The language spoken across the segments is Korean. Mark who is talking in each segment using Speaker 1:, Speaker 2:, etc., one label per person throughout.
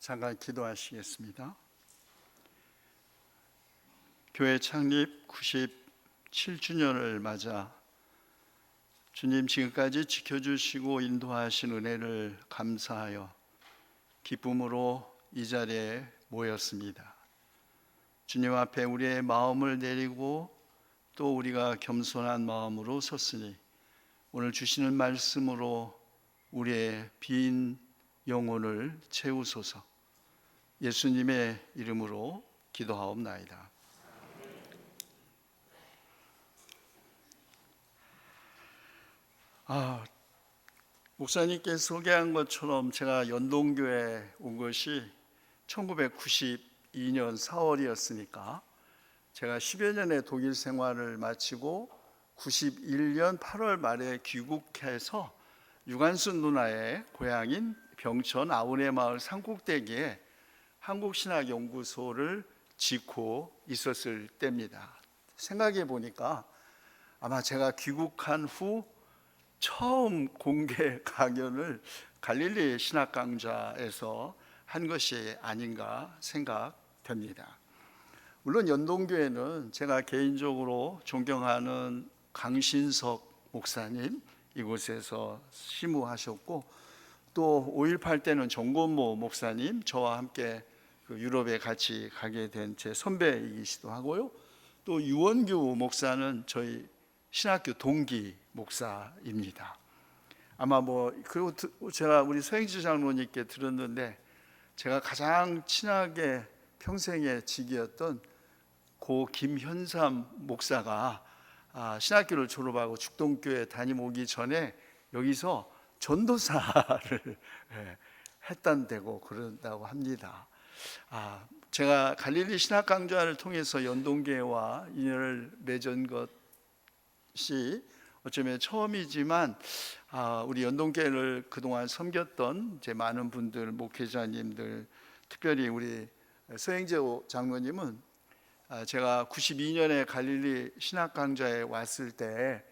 Speaker 1: 잠깐 기도하시겠습니다. 교회 창립 97주년을 맞아 주님 지금까지 지켜주시고 인도하신 은혜를 감사하여 기쁨으로 이 자리에 모였습니다. 주님 앞에 우리의 마음을 내리고 또 우리가 겸손한 마음으로 섰으니 오늘 주시는 말씀으로 우리의 빈 영혼을 채우소서. 예수님의 이름으로 기도하옵나이다. 목사님께 소개한 것처럼 제가 연동교회 온 것이 1992년 4월이었으니까 제가 10여 년의 독일 생활을 마치고 91년 8월 말에 귀국해서 유관순 누나의 고향인 병천 아우네 마을 산꼭대기에 한국신학연구소를 짓고 있었을 때입니다. 생각해 보니까 아마 제가 귀국한 후 처음 공개 강연을 갈릴리 신학강좌에서 한 것이 아닌가 생각됩니다. 물론 연동교회는 제가 개인적으로 존경하는 강신석 목사님 이곳에서 심우하셨고 또 5.18 때는 정건모 목사님 저와 함께 유럽에 같이 가게 된 제 선배이시기도 하고요. 또 유원규 목사는 저희 신학교 동기 목사입니다. 아마 그리고 제가 우리 서행주 장로님께 들었는데 제가 가장 친하게 평생의 직이었던 고 김현삼 목사가 신학교를 졸업하고 죽동교회 담임 오기 전에 여기서 전도사를 했단다고 그런다고 합니다. 제가 갈릴리 신학강좌를 통해서 연동교회와 인연을 맺은 것이 어쩌면 처음이지만 우리 연동교회를 그동안 섬겼던 제 많은 분들, 목회자님들, 특별히 우리 서행재 장로님은 제가 92년에 갈릴리 신학강좌에 왔을 때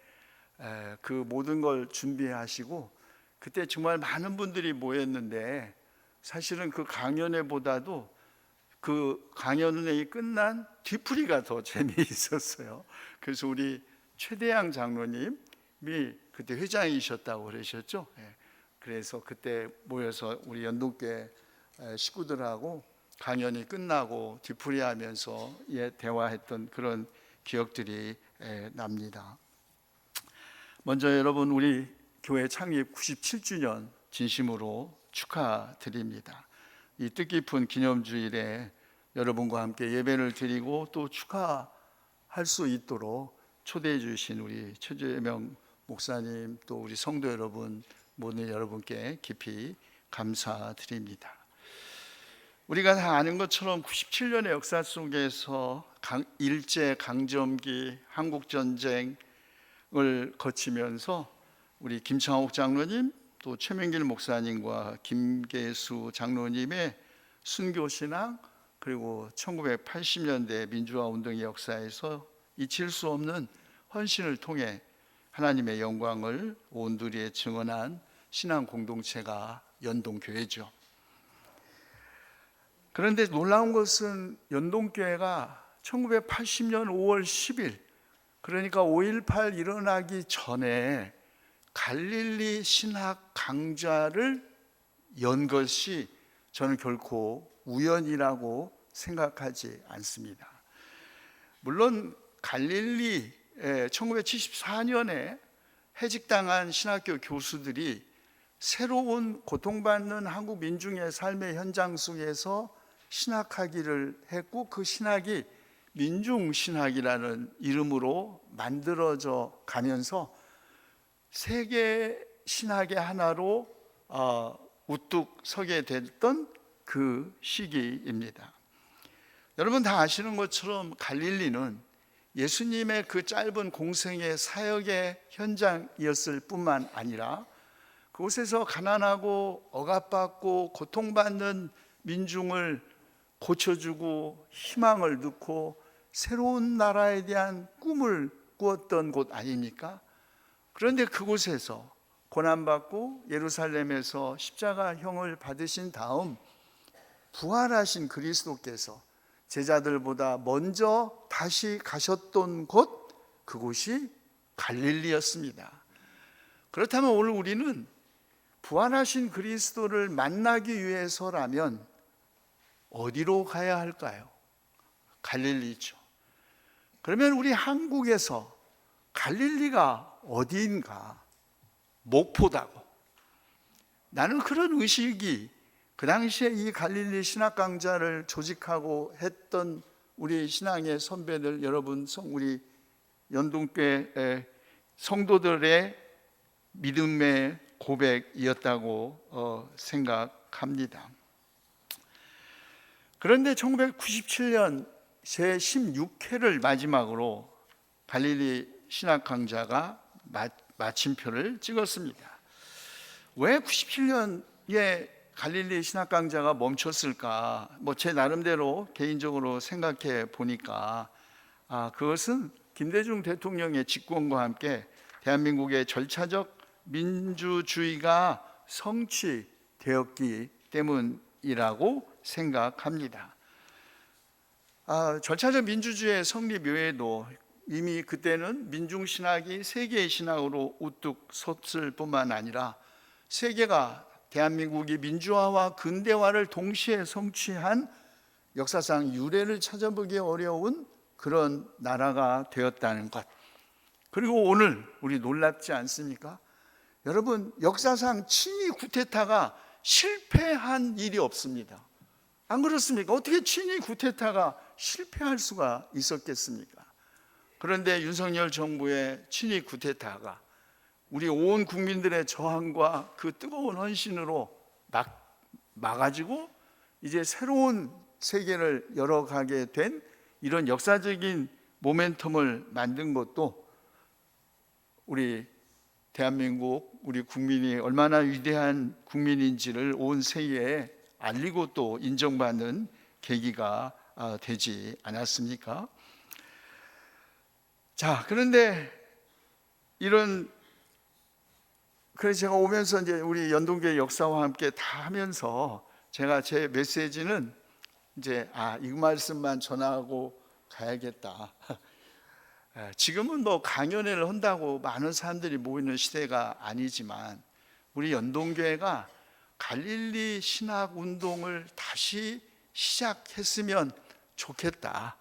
Speaker 1: 그 모든 걸 준비하시고 그때 정말 많은 분들이 모였는데 사실은 그 강연회 보다도 그 강연회 끝난 뒤풀이가 더 재미있었어요. 그래서 우리 최대양 장로님이 그때 회장이셨다고 그러셨죠. 그래서 그때 모여서 우리 연동교회 식구들하고 강연이 끝나고 뒤풀이하면서 대화했던 그런 기억들이 납니다. 먼저 여러분 우리 교회 창립 97주년 진심으로 축하드립니다. 이 뜻깊은 기념주일에 여러분과 함께 예배를 드리고 또 축하할 수 있도록 초대해 주신 우리 최재명 목사님 또 우리 성도 여러분 모든 여러분께 깊이 감사드립니다. 우리가 다 아는 것처럼 97년의 역사 속에서 일제 강점기 한국전쟁을 거치면서 우리 김창옥 장로님 또 최명길 목사님과 김계수 장로님의 순교신앙 그리고 1980년대 민주화 운동의 역사에서 잊힐 수 없는 헌신을 통해 하나님의 영광을 온두리에 증언한 신앙 공동체가 연동교회죠. 그런데 놀라운 것은 연동교회가 1980년 5월 10일 그러니까 5.18 일어나기 전에 갈릴리 신학 강좌를 연 것이 저는 결코 우연이라고 생각하지 않습니다. 물론 갈릴리 1974년에 해직당한 신학교 교수들이 새로운 고통받는 한국 민중의 삶의 현장 속에서 신학하기를 했고 그 신학이 민중신학이라는 이름으로 만들어져 가면서 세계 신학의 하나로 우뚝 서게 됐던 그 시기입니다. 여러분 다 아시는 것처럼 갈릴리는 예수님의 그 짧은 공생의 사역의 현장이었을 뿐만 아니라 그곳에서 가난하고 억압받고 고통받는 민중을 고쳐주고 희망을 넣고 새로운 나라에 대한 꿈을 꾸었던 곳 아닙니까? 그런데 그곳에서 고난받고 예루살렘에서 십자가형을 받으신 다음 부활하신 그리스도께서 제자들보다 먼저 다시 가셨던 곳, 그곳이 갈릴리였습니다. 그렇다면 오늘 우리는 부활하신 그리스도를 만나기 위해서라면 어디로 가야 할까요? 갈릴리죠. 그러면 우리 한국에서 갈릴리가 어디인가? 목포다고. 나는 그런 의식이 그 당시에 이 갈릴리 신학 강좌를 조직하고 했던 우리 신앙의 선배들 여러분, 우리 연동교회 성도들의 믿음의 고백이었다고 생각합니다. 그런데 1997년 제16회를 마지막으로 갈릴리 신학 강좌가 마침표를 찍었습니다. 왜 97년에 갈릴리 신학 강좌가 멈췄을까? 제 나름대로 개인적으로 생각해 보니까 그것은 김대중 대통령의 집권과 함께 대한민국의 절차적 민주주의가 성취되었기 때문이라고 생각합니다. 절차적 민주주의의 성립 외에도 이미 그때는 민중신학이 세계의 신학으로 우뚝 섰을 뿐만 아니라 세계가 대한민국이 민주화와 근대화를 동시에 성취한 역사상 유례를 찾아보기 어려운 그런 나라가 되었다는 것. 그리고 오늘 우리 놀랍지 않습니까? 여러분, 역사상 친위 쿠데타가 실패한 일이 없습니다. 안 그렇습니까? 어떻게 친위 쿠데타가 실패할 수가 있었겠습니까? 그런데 윤석열 정부의 친위 쿠데타가 우리 온 국민들의 저항과 그 뜨거운 헌신으로 막아지고 이제 새로운 세계를 열어가게 된 이런 역사적인 모멘텀을 만든 것도 우리 대한민국, 우리 국민이 얼마나 위대한 국민인지를 온 세계에 알리고 또 인정받는 계기가 되지 않았습니까? 자, 그런데 그래서 제가 오면서 이제 우리 연동교회 역사와 함께 다 하면서 제가 제 메시지는 이제 이 말씀만 전하고 가야겠다. 지금은 강연회를 한다고 많은 사람들이 모이는 시대가 아니지만 우리 연동교회가 갈릴리 신학 운동을 다시 시작했으면 좋겠다.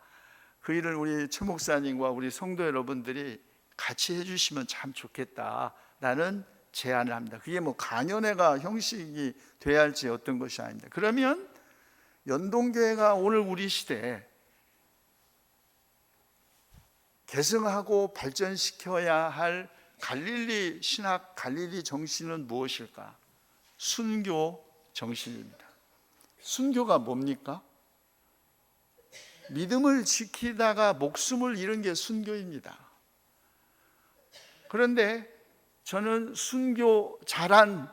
Speaker 1: 그 일을 우리 최 목사님과 우리 성도 여러분들이 같이 해주시면 참 좋겠다라는 제안을 합니다. 그게 강연회가 형식이 돼야 할지 어떤 것이 아닙니다. 그러면 연동교회가 오늘 우리 시대에 계승하고 발전시켜야 할 갈릴리 신학, 갈릴리 정신은 무엇일까? 순교 정신입니다. 순교가 뭡니까? 믿음을 지키다가 목숨을 잃은 게 순교입니다. 그런데 저는 순교자란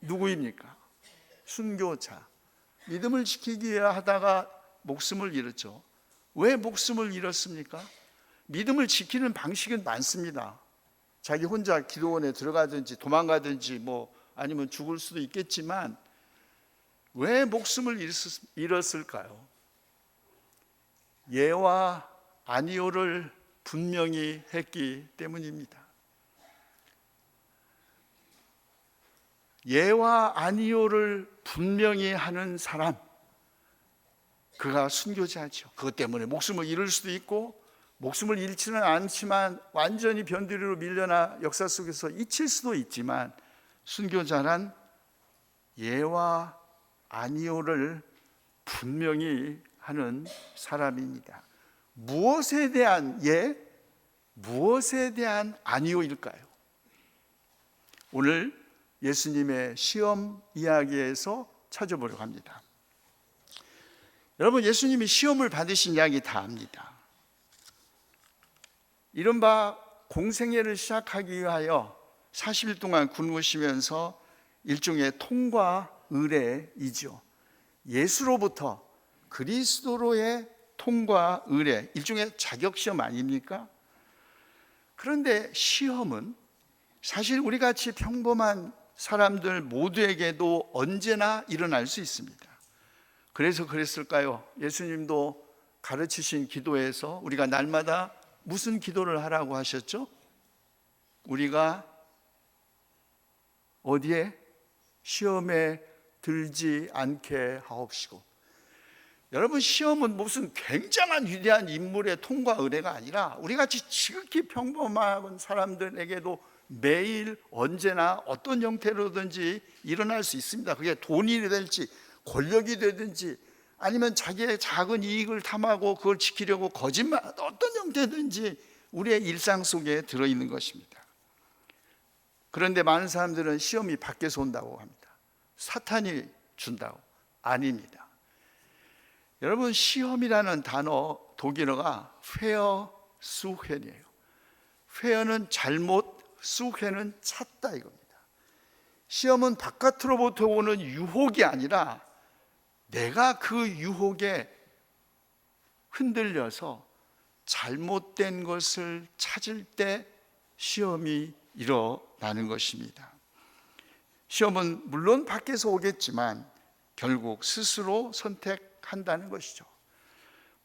Speaker 1: 누구입니까? 순교자. 믿음을 지키기 위해 하다가 목숨을 잃었죠. 왜 목숨을 잃었습니까? 믿음을 지키는 방식은 많습니다. 자기 혼자 기도원에 들어가든지 도망가든지 아니면 죽을 수도 있겠지만 왜 목숨을 잃었을까요? 예와 아니오를 분명히 했기 때문입니다. 예와 아니오를 분명히 하는 사람, 그가 순교자죠. 그것 때문에 목숨을 잃을 수도 있고 목숨을 잃지는 않지만 완전히 변두리로 밀려나 역사 속에서 잊힐 수도 있지만 순교자란 예와 아니오를 분명히 하는 사람입니다. 무엇에 대한 예, 무엇에 대한 아니오일까요? 오늘 예수님의 시험 이야기에서 찾아보려고 합니다. 여러분, 예수님이 시험을 받으신 이야기 다 압니다. 이른바 공생애를 시작하기 위하여 40일 동안 굶으시면서 일종의 통과 의례이죠. 예수로부터 그리스도로의 통과 의례, 일종의 자격시험 아닙니까? 그런데 시험은 사실 우리 같이 평범한 사람들 모두에게도 언제나 일어날 수 있습니다. 그래서 그랬을까요? 예수님도 가르치신 기도에서 우리가 날마다 무슨 기도를 하라고 하셨죠? 우리가 어디에? 시험에 들지 않게 하옵시고. 여러분, 시험은 무슨 굉장한 위대한 인물의 통과 의례가 아니라 우리같이 지극히 평범한 사람들에게도 매일 언제나 어떤 형태로든지 일어날 수 있습니다. 그게 돈이 될지 권력이 되든지 아니면 자기의 작은 이익을 탐하고 그걸 지키려고 거짓말, 어떤 형태든지 우리의 일상 속에 들어있는 것입니다. 그런데 많은 사람들은 시험이 밖에서 온다고 합니다. 사탄이 준다고. 아닙니다. 여러분, 시험이라는 단어 독일어가 페어수헨이에요. 페어는 잘못, 수헨은 찾다 이겁니다. 시험은 바깥으로부터 오는 유혹이 아니라 내가 그 유혹에 흔들려서 잘못된 것을 찾을 때 시험이 일어나는 것입니다. 시험은 물론 밖에서 오겠지만 결국 스스로 선택한다는 것이죠.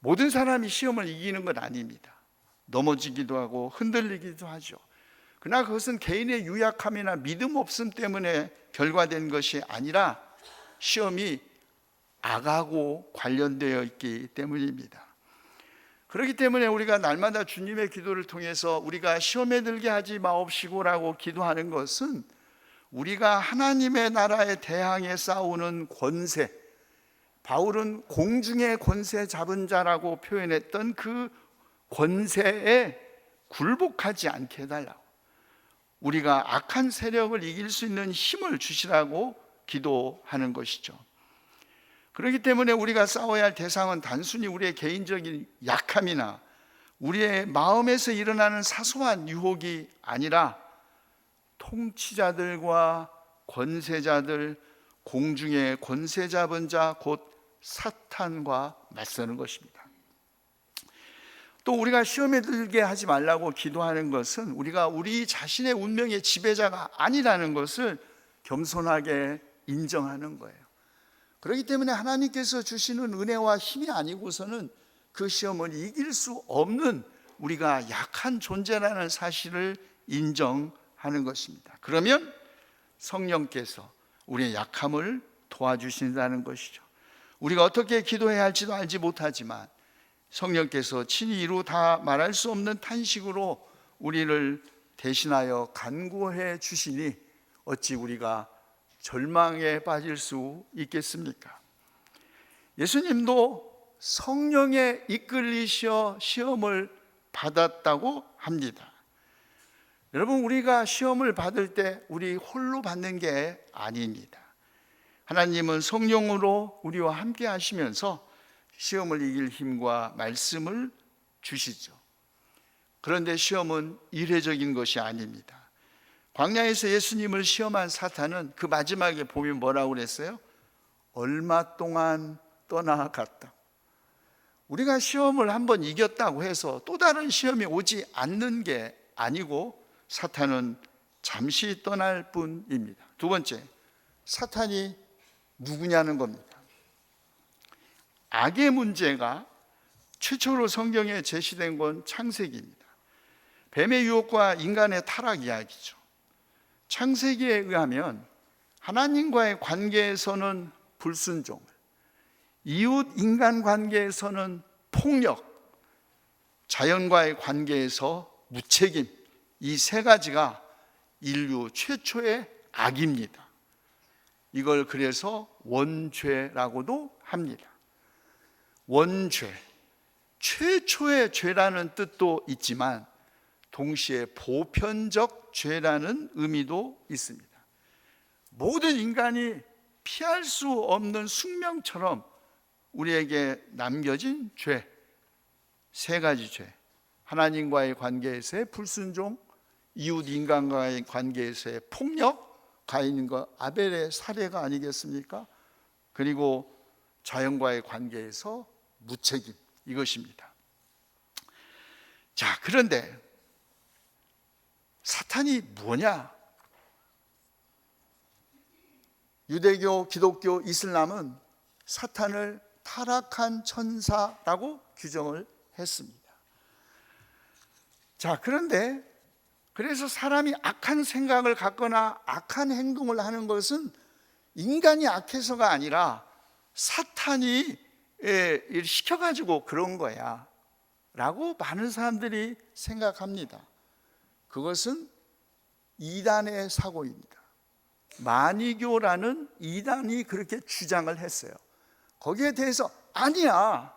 Speaker 1: 모든 사람이 시험을 이기는 건 아닙니다. 넘어지기도 하고 흔들리기도 하죠. 그러나 그것은 개인의 유약함이나 믿음 없음 때문에 결과된 것이 아니라 시험이 악하고 관련되어 있기 때문입니다. 그렇기 때문에 우리가 날마다 주님의 기도를 통해서 우리가 시험에 들게 하지 마옵시고라고 기도하는 것은 우리가 하나님의 나라에 대항해 싸우는 권세, 바울은 공중의 권세 잡은 자라고 표현했던 그 권세에 굴복하지 않게 해달라고, 우리가 악한 세력을 이길 수 있는 힘을 주시라고 기도하는 것이죠. 그렇기 때문에 우리가 싸워야 할 대상은 단순히 우리의 개인적인 약함이나 우리의 마음에서 일어나는 사소한 유혹이 아니라 통치자들과 권세자들, 공중의 권세 잡은 자 곧 사탄과 맞서는 것입니다. 또 우리가 시험에 들게 하지 말라고 기도하는 것은 우리가 우리 자신의 운명의 지배자가 아니라는 것을 겸손하게 인정하는 거예요. 그렇기 때문에 하나님께서 주시는 은혜와 힘이 아니고서는 그 시험을 이길 수 없는 우리가 약한 존재라는 사실을 인정하는 것입니다. 그러면 성령께서 우리의 약함을 도와주신다는 것이죠. 우리가 어떻게 기도해야 할지도 알지 못하지만 성령께서 친히 이루 다 말할 수 없는 탄식으로 우리를 대신하여 간구해 주시니 어찌 우리가 절망에 빠질 수 있겠습니까? 예수님도 성령에 이끌리셔 시험을 받았다고 합니다. 여러분, 우리가 시험을 받을 때 우리 홀로 받는 게 아닙니다. 하나님은 성령으로 우리와 함께 하시면서 시험을 이길 힘과 말씀을 주시죠. 그런데 시험은 이례적인 것이 아닙니다. 광야에서 예수님을 시험한 사탄은 그 마지막에 보면 뭐라고 그랬어요? 얼마 동안 떠나갔다. 우리가 시험을 한번 이겼다고 해서 또 다른 시험이 오지 않는 게 아니고 사탄은 잠시 떠날 뿐입니다. 두 번째, 사탄이 누구냐는 겁니다. 악의 문제가 최초로 성경에 제시된 건 창세기입니다. 뱀의 유혹과 인간의 타락 이야기죠. 창세기에 의하면 하나님과의 관계에서는 불순종, 이웃 인간 관계에서는 폭력, 자연과의 관계에서 무책임, 이 세 가지가 인류 최초의 악입니다. 이걸 그래서 원죄라고도 합니다. 원죄, 최초의 죄라는 뜻도 있지만 동시에 보편적 죄라는 의미도 있습니다. 모든 인간이 피할 수 없는 숙명처럼 우리에게 남겨진 죄, 세 가지 죄. 하나님과의 관계에서의 불순종, 이웃 인간과의 관계에서의 폭력, 가인과 아벨의 살해가 아니겠습니까? 그리고 자연과의 관계에서 무책임, 이것입니다. 자, 그런데 사탄이 뭐냐? 유대교, 기독교, 이슬람은 사탄을 타락한 천사라고 규정을 했습니다. 자, 그런데 그래서 사람이 악한 생각을 갖거나 악한 행동을 하는 것은 인간이 악해서가 아니라 사탄이 시켜가지고 그런 거야 라고 많은 사람들이 생각합니다. 그것은 이단의 사고입니다. 마니교라는 이단이 그렇게 주장을 했어요. 거기에 대해서 아니야,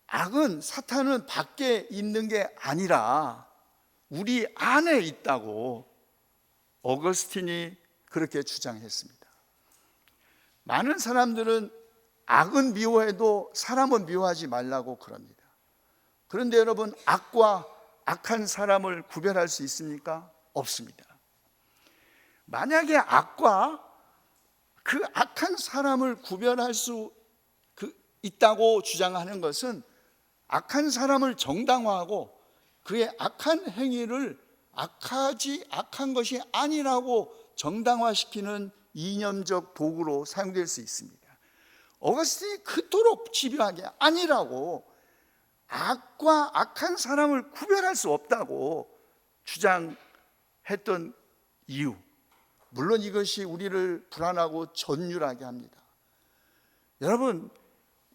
Speaker 1: 악은, 사탄은 밖에 있는 게 아니라 우리 안에 있다고 어거스틴이 그렇게 주장했습니다. 많은 사람들은 악은 미워해도 사람은 미워하지 말라고 그럽니다. 그런데 여러분, 악과 악한 사람을 구별할 수 있습니까? 없습니다. 만약에 악과 그 악한 사람을 구별할 수 있다고 주장하는 것은 악한 사람을 정당화하고 그의 악한 행위를 악한 것이 아니라고 정당화시키는 이념적 도구로 사용될 수 있습니다. 어거스틴이 그토록 집요하게 아니라고, 악과 악한 사람을 구별할 수 없다고 주장했던 이유, 물론 이것이 우리를 불안하고 전율하게 합니다. 여러분,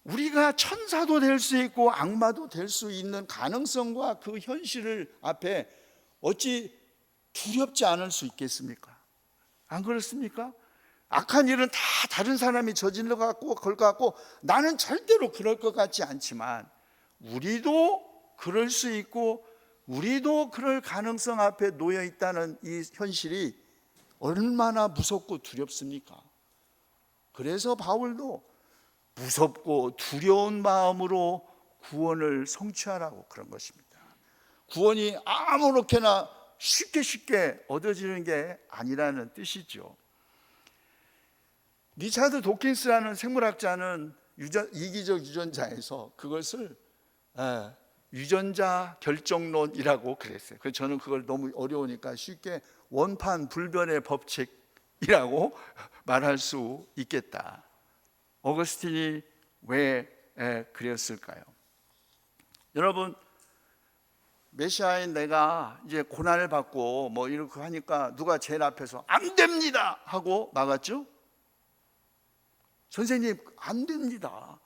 Speaker 1: 우리가 천사도 될 수 있고 악마도 될 수 있는 가능성과 그 현실을 앞에 어찌 두렵지 않을 수 있겠습니까? 안 그렇습니까? 악한 일은 다 다른 사람이 저질러 갖고 그럴 것 같고 나는 절대로 그럴 것 같지 않지만 우리도 그럴 수 있고 우리도 그럴 가능성 앞에 놓여 있다는 이 현실이 얼마나 무섭고 두렵습니까? 그래서 바울도 무섭고 두려운 마음으로 구원을 성취하라고 그런 것입니다. 구원이 아무렇게나 쉽게 얻어지는 게 아니라는 뜻이죠. 리차드 도킨스라는 생물학자는 이기적 유전자에서 그것을 유전자 결정론이라고 그랬어요. 그래서 저는 그걸 너무 어려우니까 쉽게 원판 불변의 법칙이라고 말할 수 있겠다. 어거스틴이 왜 그랬을까요? 여러분, 메시아인 내가 이제 고난을 받고 뭐 이렇게 하니까 누가 제일 앞에서 안 됩니다 하고 막았죠? 선생님, 안 됩니다.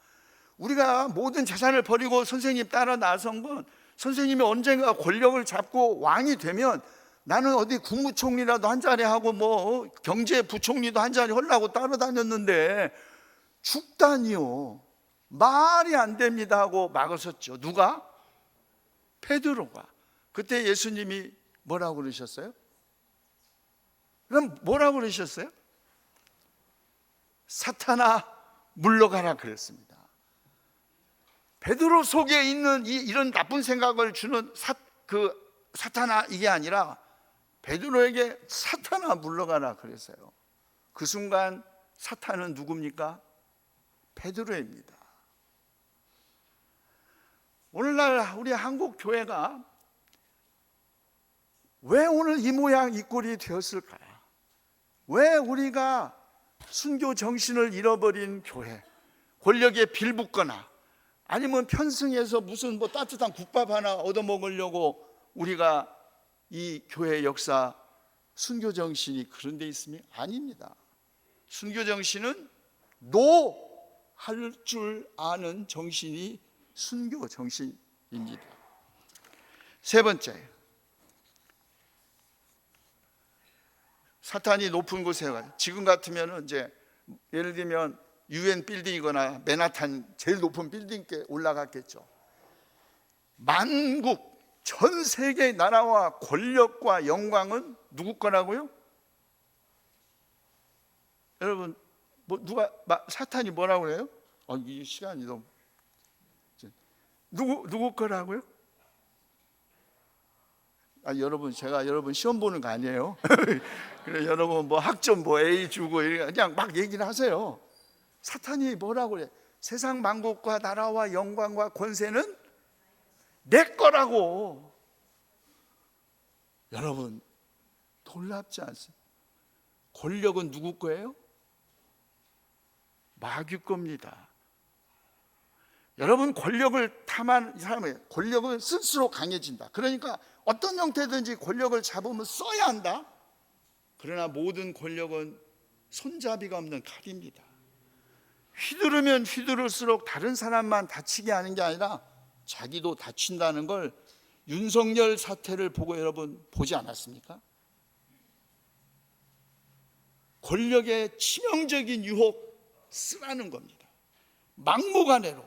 Speaker 1: 우리가 모든 재산을 버리고 선생님 따라 나선 건 선생님이 언젠가 권력을 잡고 왕이 되면 나는 어디 국무총리라도 한 자리 하고 뭐 경제부총리도 한 자리 하려고 따라다녔는데 죽다니요, 말이 안 됩니다 하고 막으셨죠. 누가? 베드로가. 그때 예수님이 뭐라고 그러셨어요? 그럼 뭐라고 그러셨어요? 사탄아 물러가라 그랬습니다. 베드로 속에 있는 이런 나쁜 생각을 주는 사탄아 이게 아니라 베드로에게 사탄아 물러가라 그랬어요. 그 순간 사탄은 누굽니까? 베드로입니다. 오늘날 우리 한국 교회가 왜 오늘 이 모양 이 꼴이 되었을까? 왜 우리가 순교 정신을 잃어버린 교회, 권력에 빌붙거나 아니면 편승해서 무슨 뭐 따뜻한 국밥 하나 얻어먹으려고 우리가 이 교회 역사 순교 정신이 그런 데 있습니까? 아닙니다. 순교 정신은 노 할 줄 아는 정신이 순교 정신입니다. 세 번째, 사탄이 높은 곳에 가요. 지금 같으면 이제 예를 들면 UN 빌딩이거나 맨하탄 제일 높은 빌딩에 올라갔겠죠. 만국 전 세계의 나라와 권력과 영광은 누구 거라고요? 여러분, 사탄이 뭐라고 그래요? 이 시간이 너무 누구 거라고요? 여러분, 제가 여러분 시험 보는 거 아니에요. 그래, 여러분 뭐 학점 뭐 A 주고 그냥 막 얘기를 하세요. 사탄이 뭐라고 그래? 세상 만국과 나라와 영광과 권세는 내 거라고. 여러분, 놀랍지 않습니까? 권력은 누구 거예요? 마귀 겁니다. 여러분, 권력을 탐하는 사람은 권력은 쓸수록 강해진다. 그러니까 어떤 형태든지 권력을 잡으면 써야 한다. 그러나 모든 권력은 손잡이가 없는 칼입니다. 휘두르면 휘두를수록 다른 사람만 다치게 하는 게 아니라 자기도 다친다는 걸 윤석열 사태를 보고 여러분 보지 않았습니까? 권력의 치명적인 유혹 쓰라는 겁니다. 막무가내로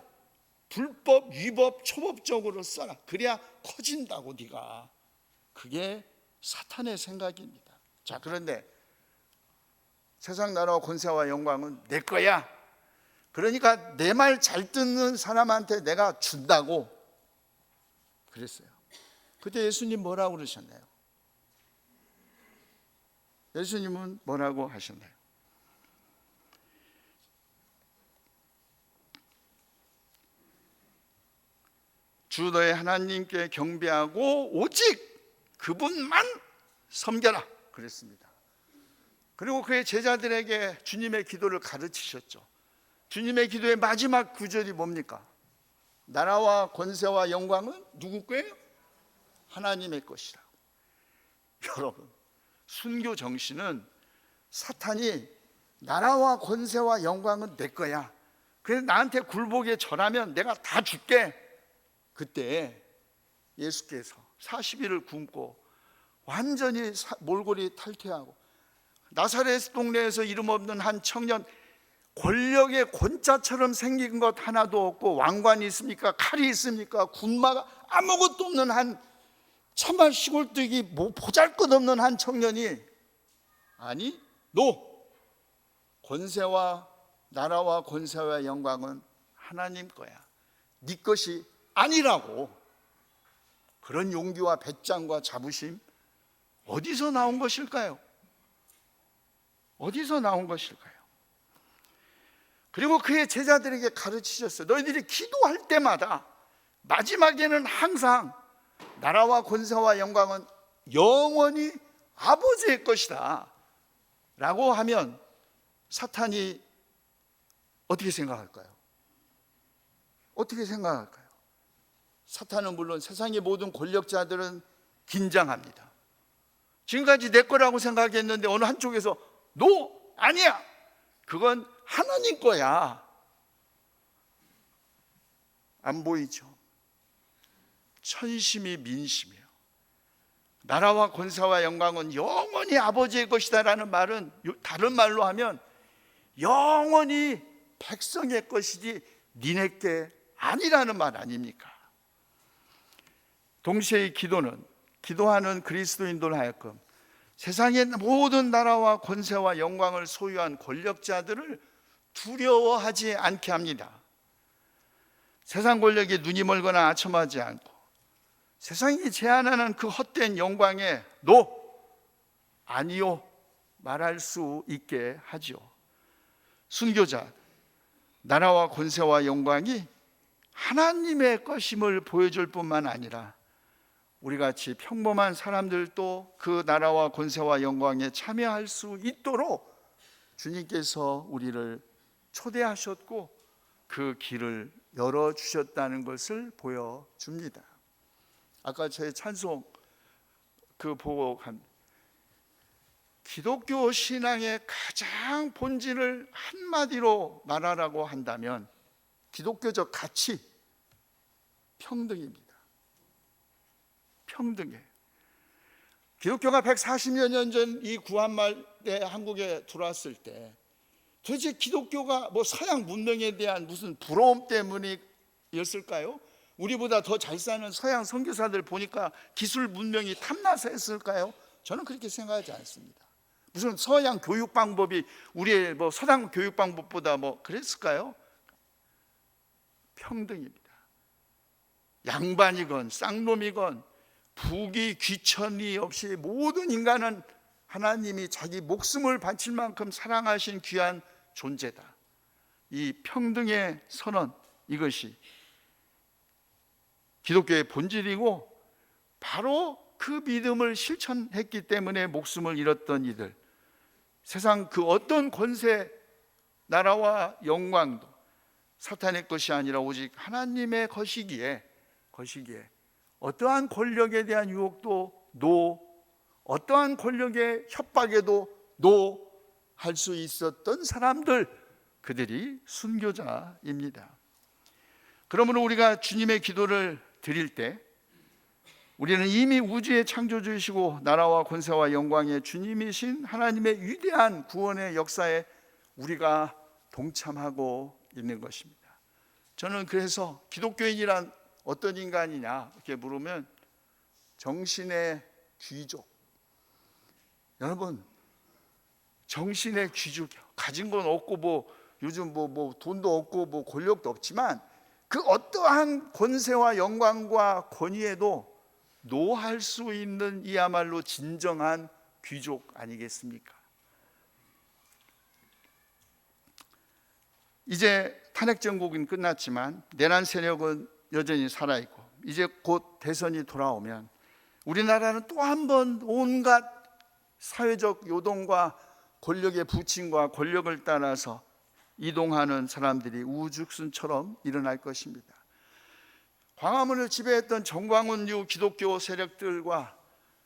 Speaker 1: 불법, 위법, 초법적으로 써라. 그래야 커진다고 네가. 그게 사탄의 생각입니다. 자, 그런데 세상 나라와 권세와 영광은 내 거야. 그러니까 내 말 잘 듣는 사람한테 내가 준다고 그랬어요. 그때 예수님 뭐라고 그러셨나요? 예수님은 뭐라고 하셨나요? 주 너의 하나님께 경배하고 오직 그분만 섬겨라 그랬습니다. 그리고 그의 제자들에게 주님의 기도를 가르치셨죠. 주님의 기도의 마지막 구절이 뭡니까? 나라와 권세와 영광은 누구 거예요? 하나님의 것이라고. 여러분, 순교 정신은 사탄이 나라와 권세와 영광은 내 거야. 그래서 나한테 굴복에 절하면 내가 다 줄게. 그때 예수께서 40일을 굶고 완전히 몰골이 탈퇴하고 나사렛 동네에서 이름 없는 한 청년, 권력의 권자처럼 생긴 것 하나도 없고 왕관이 있습니까? 칼이 있습니까? 군마가 아무것도 없는 한 참말 시골뜨기 뭐 보잘것없는 한 청년이 아니 너 권세와 나라와 권세와 영광은 하나님 거야. 네 것이 아니라고. 그런 용기와 배짱과 자부심 어디서 나온 것일까요? 어디서 나온 것일까요? 그리고 그의 제자들에게 가르치셨어요. 너희들이 기도할 때마다 마지막에는 항상 나라와 권세와 영광은 영원히 아버지의 것이다 라고 하면 사탄이 어떻게 생각할까요? 어떻게 생각할까요? 사탄은 물론 세상의 모든 권력자들은 긴장합니다. 지금까지 내 거라고 생각했는데 어느 한쪽에서 노! 아니야! 그건 하나님 거야. 안 보이죠? 천심이 민심이에요. 나라와 권세와 영광은 영원히 아버지의 것이다 라는 말은 다른 말로 하면 영원히 백성의 것이지 니네 게 아니라는 말 아닙니까? 동시에 이 기도는 기도하는 그리스도인들 하여금 세상의 모든 나라와 권세와 영광을 소유한 권력자들을 두려워하지 않게 합니다. 세상 권력에 눈이 멀거나 아첨하지 않고 세상이 제안하는 그 헛된 영광에 노! 아니요! 말할 수 있게 하죠. 순교자, 나라와 권세와 영광이 하나님의 것임을 보여줄 뿐만 아니라 우리같이 평범한 사람들도 그 나라와 권세와 영광에 참여할 수 있도록 주님께서 우리를 초대하셨고 그 길을 열어주셨다는 것을 보여줍니다. 아까 저의 찬송 보고 기독교 신앙의 가장 본질을 한마디로 말하라고 한다면 기독교적 가치, 평등입니다. 평등해. 기독교가 140여 년 전 이 구한말에 한국에 들어왔을 때 도대체 기독교가 뭐 서양 문명에 대한 무슨 부러움 때문이었을까요? 우리보다 더 잘 사는 서양 선교사들 보니까 기술 문명이 탐나서 했을까요? 저는 그렇게 생각하지 않습니다. 무슨 서양 교육 방법이 우리의 뭐 서양 교육 방법보다 뭐 그랬을까요? 평등입니다. 양반이건 쌍놈이건 부귀 귀천이 없이 모든 인간은 하나님이 자기 목숨을 바칠 만큼 사랑하신 귀한 존재다. 이 평등의 선언, 이것이 기독교의 본질이고 바로 그 믿음을 실천했기 때문에 목숨을 잃었던 이들, 세상 그 어떤 권세 나라와 영광도 사탄의 것이 아니라 오직 하나님의 것이기에 어떠한 권력에 대한 유혹도 어떠한 권력의 협박에도 할 수 있었던 사람들, 그들이 순교자입니다. 그러므로 우리가 주님의 기도를 드릴 때 우리는 이미 우주의 창조주이시고 나라와 권세와 영광의 주님이신 하나님의 위대한 구원의 역사에 우리가 동참하고 있는 것입니다. 저는 그래서 기독교인이란 어떤 인간이냐 이렇게 물으면 정신의 귀족. 여러분, 정신의 귀족이요. 가진 건 없고 요즘 돈도 없고 권력도 없지만 그 어떠한 권세와 영광과 권위에도 노할 수 있는 이야말로 진정한 귀족 아니겠습니까? 이제 탄핵 정국은 끝났지만 내란 세력은 여전히 살아있고 이제 곧 대선이 돌아오면 우리나라는 또 한 번 온갖 사회적 요동과 권력의 부침과 권력을 따라서 이동하는 사람들이 우죽순처럼 일어날 것입니다. 광화문을 지배했던 정광훈류 기독교 세력들과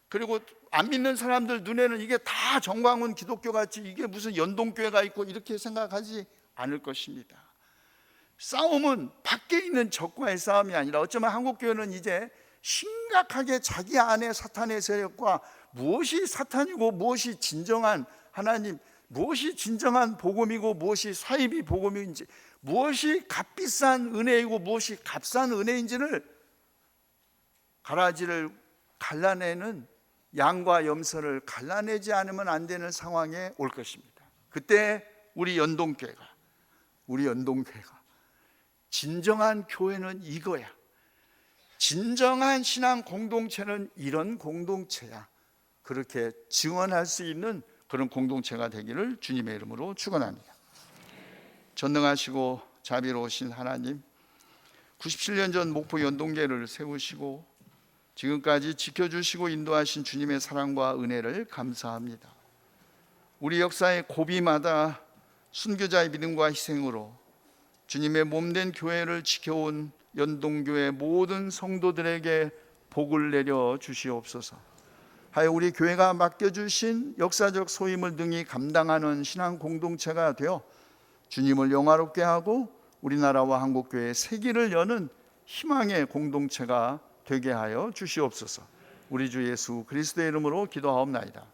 Speaker 1: 그리고 안 믿는 사람들 눈에는 이게 다 정광훈 기독교 같이 이게 무슨 연동교회가 있고 이렇게 생각하지 않을 것입니다. 싸움은 밖에 있는 적과의 싸움이 아니라 어쩌면 한국교회는 이제 심각하게 자기 안에 사탄의 세력과 무엇이 사탄이고 무엇이 진정한 하나님, 무엇이 진정한 복음이고 무엇이 사이비 복음인지, 무엇이 값비싼 은혜이고 무엇이 값싼 은혜인지를 가라지를 갈라내는 양과 염소를 갈라내지 않으면 안 되는 상황에 올 것입니다. 그때 우리 연동교회가 진정한 교회는 이거야. 진정한 신앙 공동체는 이런 공동체야. 그렇게 증언할 수 있는 그런 공동체가 되기를 주님의 이름으로 축원합니다. 전능하시고 자비로우신 하나님, 97년 전 목포 연동계를 세우시고 지금까지 지켜주시고 인도하신 주님의 사랑과 은혜를 감사합니다. 우리 역사의 고비마다 순교자의 믿음과 희생으로 주님의 몸된 교회를 지켜온 연동교회 모든 성도들에게 복을 내려 주시옵소서. 하여 우리 교회가 맡겨주신 역사적 소임을 능히 감당하는 신앙 공동체가 되어 주님을 영화롭게 하고 우리나라와 한국교회의 세기를 여는 희망의 공동체가 되게 하여 주시옵소서. 우리 주 예수 그리스도의 이름으로 기도하옵나이다.